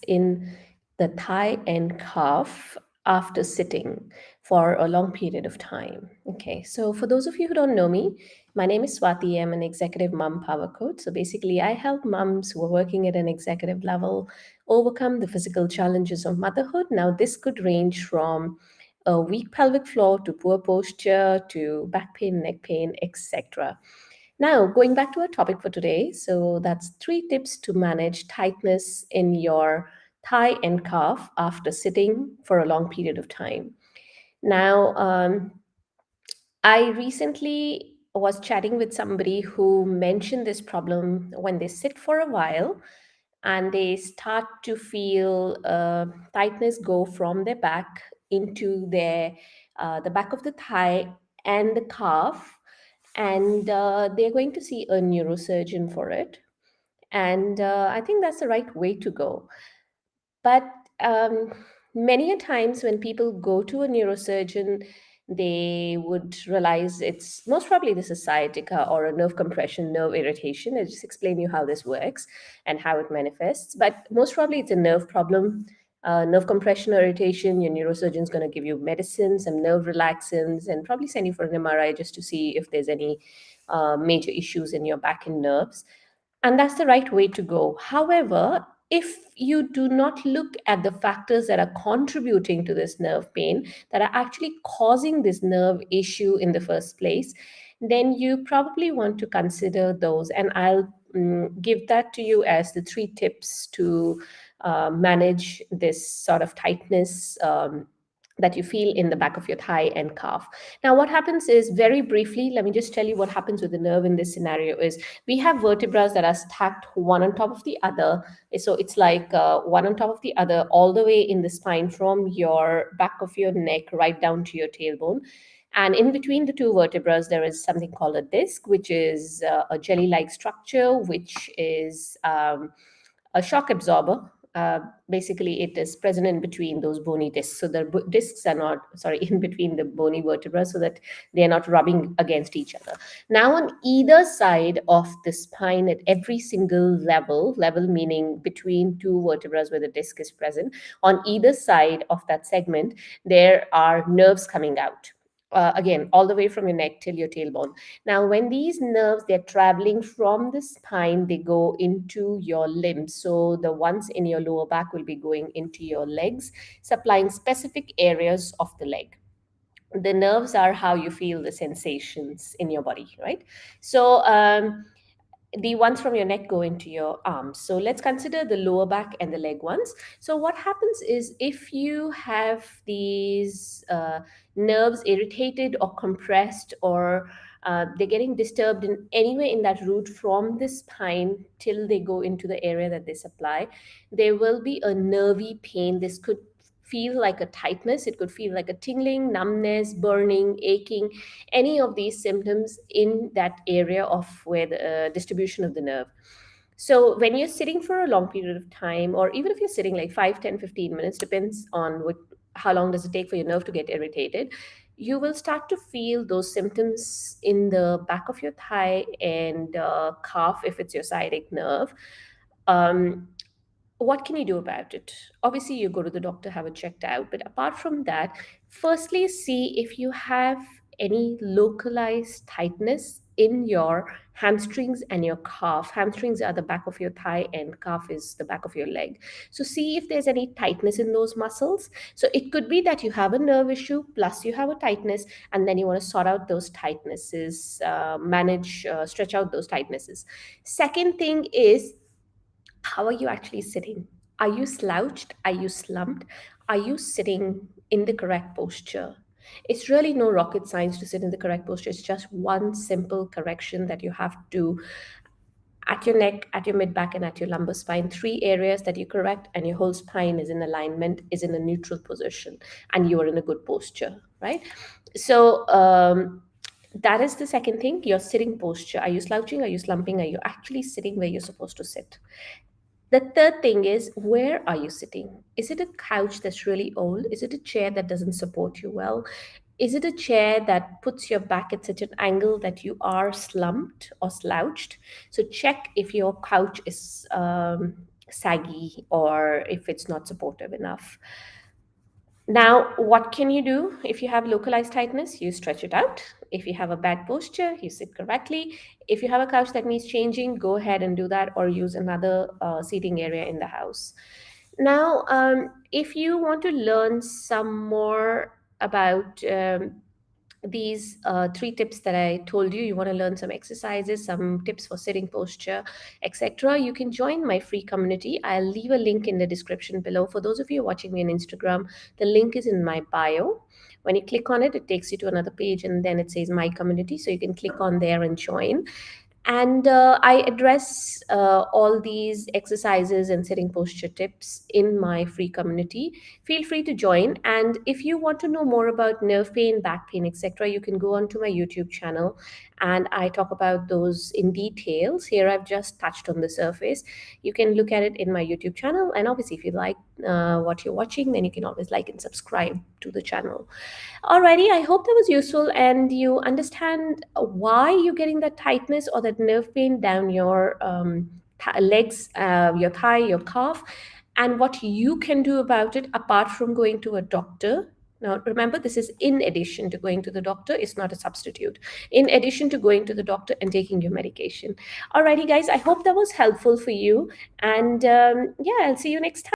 in the thigh and calf after sitting for a long period of time. Okay, so for those of you who don't know me, my name is Swati. I'm an executive mom power coach. So basically, I help moms who are working at an executive level overcome the physical challenges of motherhood. Now, this could range from a weak pelvic floor to poor posture to back pain, neck pain, etc. Now, going back to our topic for today, so that's 3 tips to manage tightness in your thigh and calf after sitting for a long period of time. Now, I recently was chatting with somebody who mentioned this problem when they sit for a while and they start to feel tightness go from their back into their the back of the thigh and the calf, and they're going to see a neurosurgeon for it. And I think that's the right way to go. But um, many a times when people go to a neurosurgeon, they would realize it's most probably this is sciatica or a nerve compression, nerve irritation. I'll just explain you how this works and how it manifests. But most probably it's a nerve problem, nerve compression or irritation. Your neurosurgeon's going to give you medicine, some nerve relaxants, and probably send you for an MRI just to see if there's any major issues in your back and nerves. And that's the right way to go. However, if you do not look at the factors that are contributing to this nerve pain, that are actually causing this nerve issue in the first place, then you probably want to consider those. And I'll give that to you as the 3 tips to manage this sort of tightness. That you feel in the back of your thigh and calf. Now, what happens is, very briefly, let me just tell you what happens with the nerve in this scenario is we have vertebrae that are stacked one on top of the other. So it's like one on top of the other all the way in the spine from your back of your neck right down to your tailbone. And in between the two vertebrae, there is something called a disc, which is a jelly like structure, which is a shock absorber. Basically, it is present in between those bony discs. So the discs are not, sorry, in between the bony vertebrae so that they are not rubbing against each other. Now, on either side of the spine, at every single level meaning between two vertebrae where the disc is present, on either side of that segment, there are nerves coming out. Again, all the way from your neck till your tailbone. Now, when these nerves, they're traveling from the spine, they go into your limbs. So the ones in your lower back will be going into your legs, supplying specific areas of the leg. The nerves are how you feel the sensations in your body, right? So the ones from your neck go into your arms. So let's consider the lower back and the leg ones. So what happens is, if you have these nerves irritated or compressed, or they're getting disturbed in any way in that route from the spine till they go into the area that they supply, there will be a nervy pain. This could feel like a tightness, it could feel like a tingling, numbness, burning, aching, any of these symptoms in that area of where the distribution of the nerve. So when you're sitting for a long period of time, or even if you're sitting like 5, 10, 15 minutes, depends on how long does it take for your nerve to get irritated, you will start to feel those symptoms in the back of your thigh and calf if it's your sciatic nerve. um, what can you do about it? Obviously, you go to the doctor, have it checked out. But apart from that, firstly, see if you have any localized tightness in your hamstrings and your calf. Hamstrings are the back of your thigh, and calf is the back of your leg. So, see if there's any tightness in those muscles. So, it could be that you have a nerve issue, plus you have a tightness, and then you want to sort out those tightnesses, stretch out those tightnesses. Second thing is, how are you actually sitting? Are you slouched? Are you slumped? Are you sitting in the correct posture? It's really no rocket science to sit in the correct posture. It's just one simple correction that you have to, at your neck, at your mid back, and at your lumbar spine. 3 areas that you correct, and your whole spine is in alignment, is in a neutral position, and you are in a good posture, right? So, that is the second thing, your sitting posture. Are you slouching? Are you slumping? Are you actually sitting where you're supposed to sit? The third thing is, where are you sitting? Is it a couch that's really old? Is it a chair that doesn't support you well? Is it a chair that puts your back at such an angle that you are slumped or slouched? So check if your couch is saggy or if it's not supportive enough. Now, what can you do if you have localized tightness? You stretch it out. If you have a bad posture, you sit correctly. If you have a couch that needs changing, go ahead and do that or use another seating area in the house. Now, if you want to learn some more about these three tips that I told you, you want to learn some exercises, some tips for sitting posture, etc., you can join my free community. I'll leave a link in the description below. For those of you watching me on Instagram, the link is in my bio. When you click on it, it takes you to another page and then it says my community. So you can click on there and join. And I address all these exercises and sitting posture tips in my free community. Feel free to join. And if you want to know more about nerve pain, back pain, etc., you can go onto my YouTube channel and I talk about those in details. Here I've just touched on the surface. You can look at it in my YouTube channel. And obviously, if you like what you're watching, then you can always like and subscribe to the channel. Alrighty, I hope that was useful and you understand why you're getting that tightness or that nerve pain down your legs, your thigh, your calf, and what you can do about it apart from going to a doctor. Now, remember, this is in addition to going to the doctor, it's not a substitute. In addition to going to the doctor and taking your medication. Alrighty, guys, I hope that was helpful for you. And yeah, I'll see you next time.